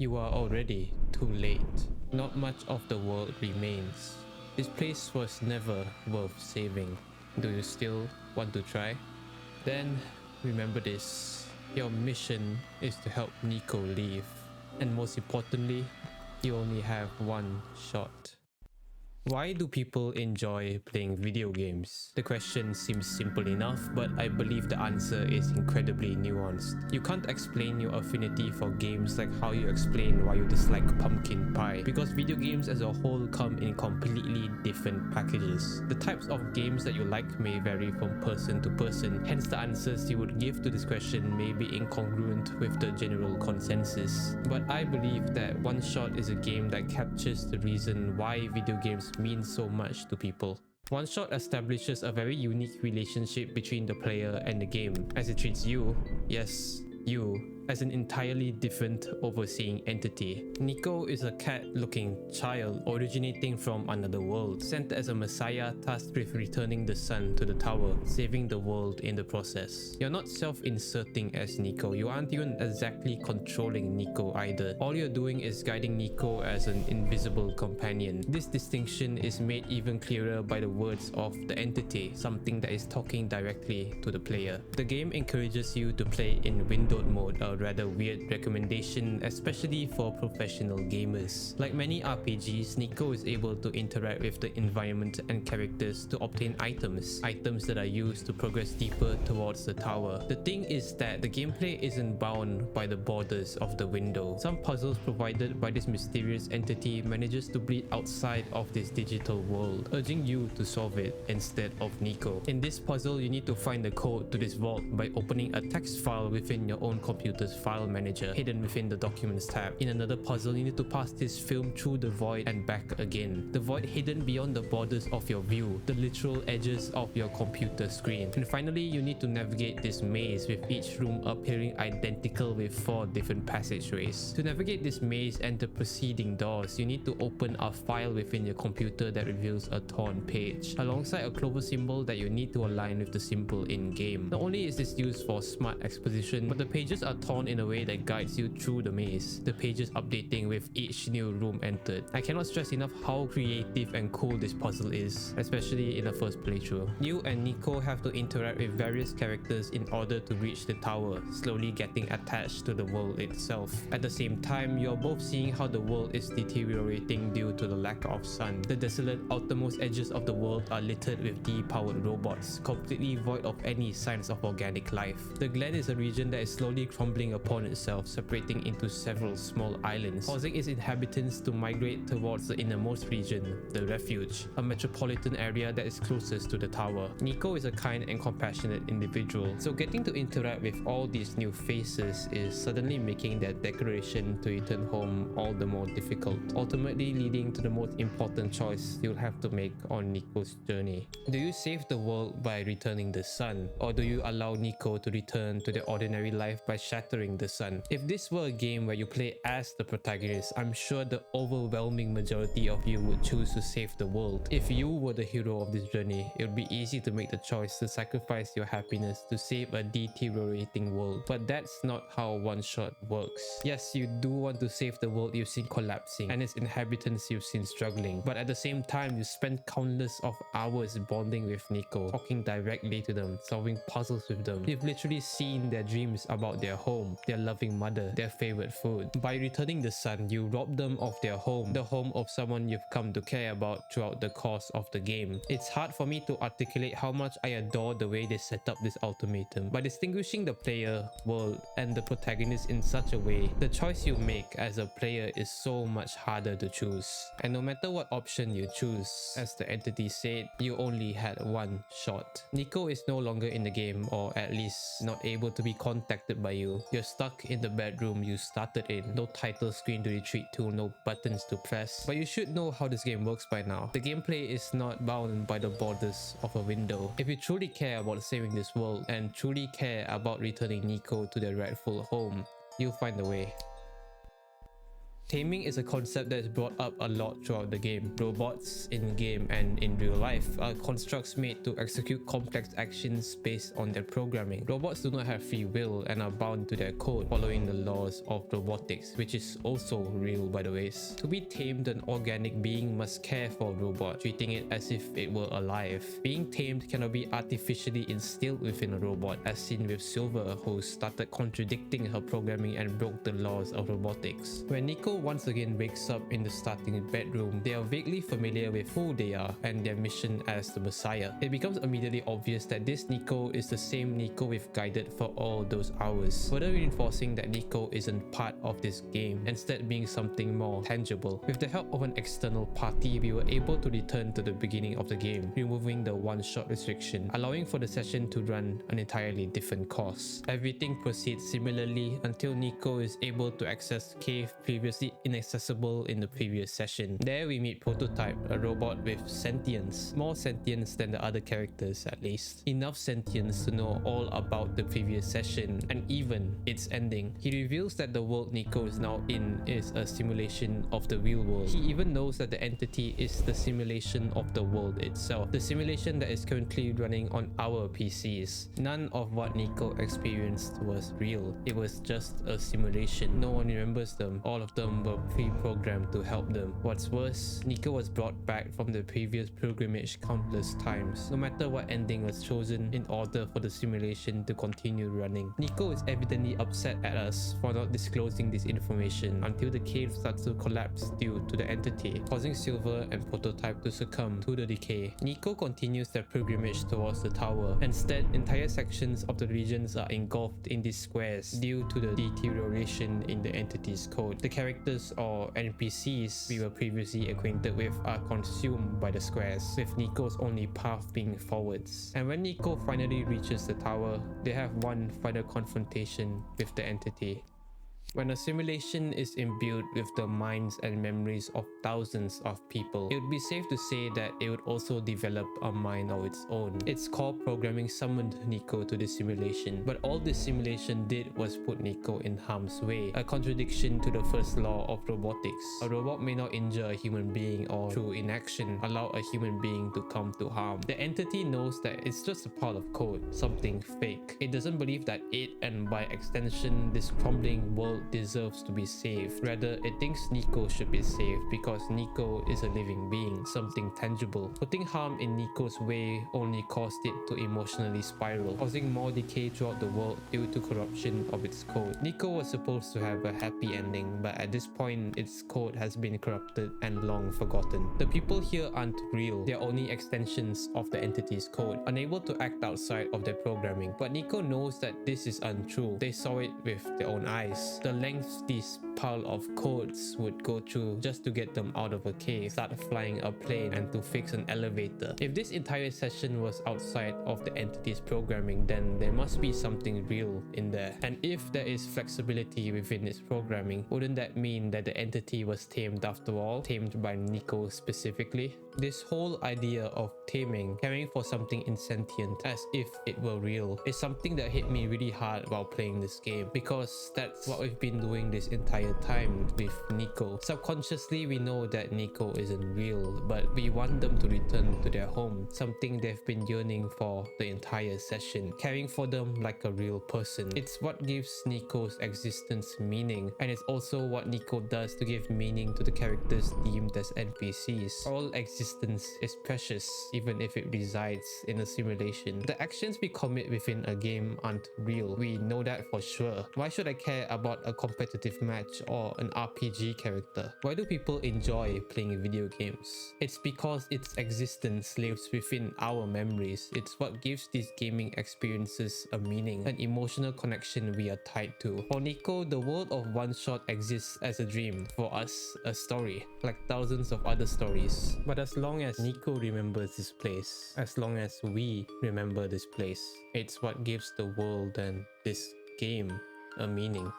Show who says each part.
Speaker 1: You are already too late. Not much of the world remains. This place was never worth saving. Do you still want to try? Then remember this. Your mission is to help Nico leave. And most importantly, you only have one shot. Why do people enjoy playing video games? The question seems simple enough, but I believe the answer is incredibly nuanced. You can't explain your affinity for games like how you explain why you dislike pumpkin pie, because video games as a whole come in completely different packages. The types of games that you like may vary from person to person, hence the answers you would give to this question may be incongruent with the general consensus. But I believe that OneShot is a game that captures the reason why video games mean so much to people. OneShot establishes a very unique relationship between the player and the game, as it treats you, yes, you, as an entirely different overseeing entity. Nico is a cat-looking child originating from another world, sent as a messiah tasked with returning the sun to the tower, saving the world in the process. You're not self-inserting as Nico, you aren't even exactly controlling Nico either. All you're doing is guiding Nico as an invisible companion. This distinction is made even clearer by the words of the entity, something that is talking directly to the player. The game encourages you to play in windowed mode, a rather weird recommendation, especially for professional gamers. Like many RPGs, Nico is able to interact with the environment and characters to obtain items that are used to progress deeper towards the tower. The thing is that the gameplay isn't bound by the borders of the window. Some puzzles provided by this mysterious entity manages to bleed outside of this digital world, urging you to solve it instead of Nico. In this puzzle, you need to find the code to this vault by opening a text file within your own computer's file manager, hidden within the Documents tab. In another puzzle, you need to pass this film through the void and back again. The void hidden beyond the borders of your view, the literal edges of your computer screen. And finally, you need to navigate this maze, with each room appearing identical with 4 different passageways. To navigate this maze and the preceding doors, you need to open a file within your computer that reveals a torn page, alongside a clover symbol that you need to align with the symbol in-game. Not only is this used for smart exposition, but the pages are torn in a way that guides you through the maze, the pages updating with each new room entered. I cannot stress enough how creative and cool this puzzle is, especially in the first playthrough. You and Nico have to interact with various characters in order to reach the tower, slowly getting attached to the world itself. At the same time, you're both seeing how the world is deteriorating due to the lack of sun. The desolate outermost edges of the world are littered with depowered robots, completely void of any signs of organic life. The glen is a region that is slowly crumbling upon itself, separating into several small islands, causing its inhabitants to migrate towards the innermost region, the refuge, a metropolitan area that is closest to the tower. Nico is a kind and compassionate individual, so getting to interact with all these new faces is suddenly making their declaration to return home all the more difficult, ultimately leading to the most important choice you'll have to make on Nico's journey. Do you save the world by returning the sun, or do you allow Nico to return to their ordinary life by shattering the sun? If this were a game where you play as the protagonist, I'm sure the overwhelming majority of you would choose to save the world. If you were the hero of this journey, it would be easy to make the choice to sacrifice your happiness to save a deteriorating world. But that's not how OneShot works. Yes, you do want to save the world you've seen collapsing and its inhabitants you've seen struggling, but at the same time, you spend countless of hours bonding with Nico, talking directly to them, solving puzzles with them. You've literally seen their dreams about their home, their loving mother, their favorite food. By returning the sun, you rob them of their home, the home of someone you've come to care about throughout the course of the game. It's hard for me to articulate how much I adore the way they set up this ultimatum. By distinguishing the player, world, and the protagonist in such a way, the choice you make as a player is so much harder to choose. And no matter what option you choose, as the entity said, you only had one shot. Nico is no longer in the game, or at least not able to be contacted by you. You're stuck in the bedroom you started in, no title screen to retreat to, no buttons to press. But you should know how this game works by now. The gameplay is not bound by the borders of a window. If you truly care about saving this world and truly care about returning Nico to their rightful home, you'll find a way. Taming is a concept that is brought up a lot throughout the game. Robots in game and in real life are constructs made to execute complex actions based on their programming. Robots do not have free will and are bound to their code, following the laws of robotics, which is also real by the way. To be tamed, an organic being must care for a robot, treating it as if it were alive. Being tamed cannot be artificially instilled within a robot, as seen with Silver, who started contradicting her programming and broke the laws of robotics. When Nico once again wakes up in the starting bedroom, they are vaguely familiar with who they are and their mission as the Messiah. It becomes immediately obvious that this Nico is the same Nico we've guided for all those hours, further reinforcing that Nico isn't part of this game, instead being something more tangible. With the help of an external party, we were able to return to the beginning of the game, removing the one-shot restriction, allowing for the session to run an entirely different course. Everything proceeds similarly until Nico is able to access the cave previously inaccessible in the previous session. There we meet Prototype, a robot with sentience, more sentience than the other characters at least. Enough sentience to know all about the previous session and even its ending. He reveals that the world Nico is now in is a simulation of the real world. He even knows that the entity is the simulation of the world itself, the simulation that is currently running on our PCs. None of what Nico experienced was real. It was just a simulation. No one remembers them. All of them were pre-programmed to help them. What's worse, Nico was brought back from the previous pilgrimage countless times, no matter what ending was chosen in order for the simulation to continue running. Nico is evidently upset at us for not disclosing this information until the cave starts to collapse due to the entity, causing Silver and Prototype to succumb to the decay. Nico continues their pilgrimage towards the tower. Instead, entire sections of the regions are engulfed in these squares due to the deterioration in the entity's code. The characters or NPCs we were previously acquainted with are consumed by the squares, with Nico's only path being forwards. And when Nico finally reaches the tower, they have one final confrontation with the entity. When a simulation is imbued with the minds and memories of thousands of people, it would be safe to say that it would also develop a mind of its own. Its core programming summoned Nico to the simulation, but all this simulation did was put Nico in harm's way, a contradiction to the first law of robotics. A robot may not injure a human being or, through inaction, allow a human being to come to harm. The entity knows that it's just a pile of code, something fake. It doesn't believe that it, and by extension this crumbling world, deserves to be saved. Rather, it thinks Nico should be saved because Nico is a living being, something tangible. Putting harm in Nico's way only caused it to emotionally spiral, causing more decay throughout the world due to corruption of its code. Nico was supposed to have a happy ending, but at this point, its code has been corrupted and long forgotten. The people here aren't real. They're only extensions of the entity's code, unable to act outside of their programming. But Nico knows that this is untrue. They saw it with their own eyes. The lengths this pile of codes would go through just to get them out of a cave, start flying a plane, and to fix an elevator. If this entire session was outside of the entity's programming, then there must be something real in there. And if there is flexibility within its programming, wouldn't that mean that the entity was tamed after all? Tamed by Nico specifically? This whole idea of taming, caring for something insentient as if it were real, is something that hit me really hard while playing this game, because that's what we've been doing this entire time with Nico. Subconsciously, we know that Nico isn't real, but we want them to return to their home, something they've been yearning for the entire session, caring for them like a real person. It's what gives Nico's existence meaning, and it's also what Nico does to give meaning to the characters deemed as NPCs. All existence is precious, even if it resides in a simulation. The actions we commit within a game aren't real. We know that for sure. Why should I care about a competitive match or an RPG character? Why do people enjoy playing video games? It's because its existence lives within our memories. It's what gives these gaming experiences a meaning, an emotional connection we are tied to. For Nico, the world of OneShot exists as a dream. For us, a story, like thousands of other stories. But as long as Nico remembers this place, as long as we remember this place, it's what gives the world and this game a meaning.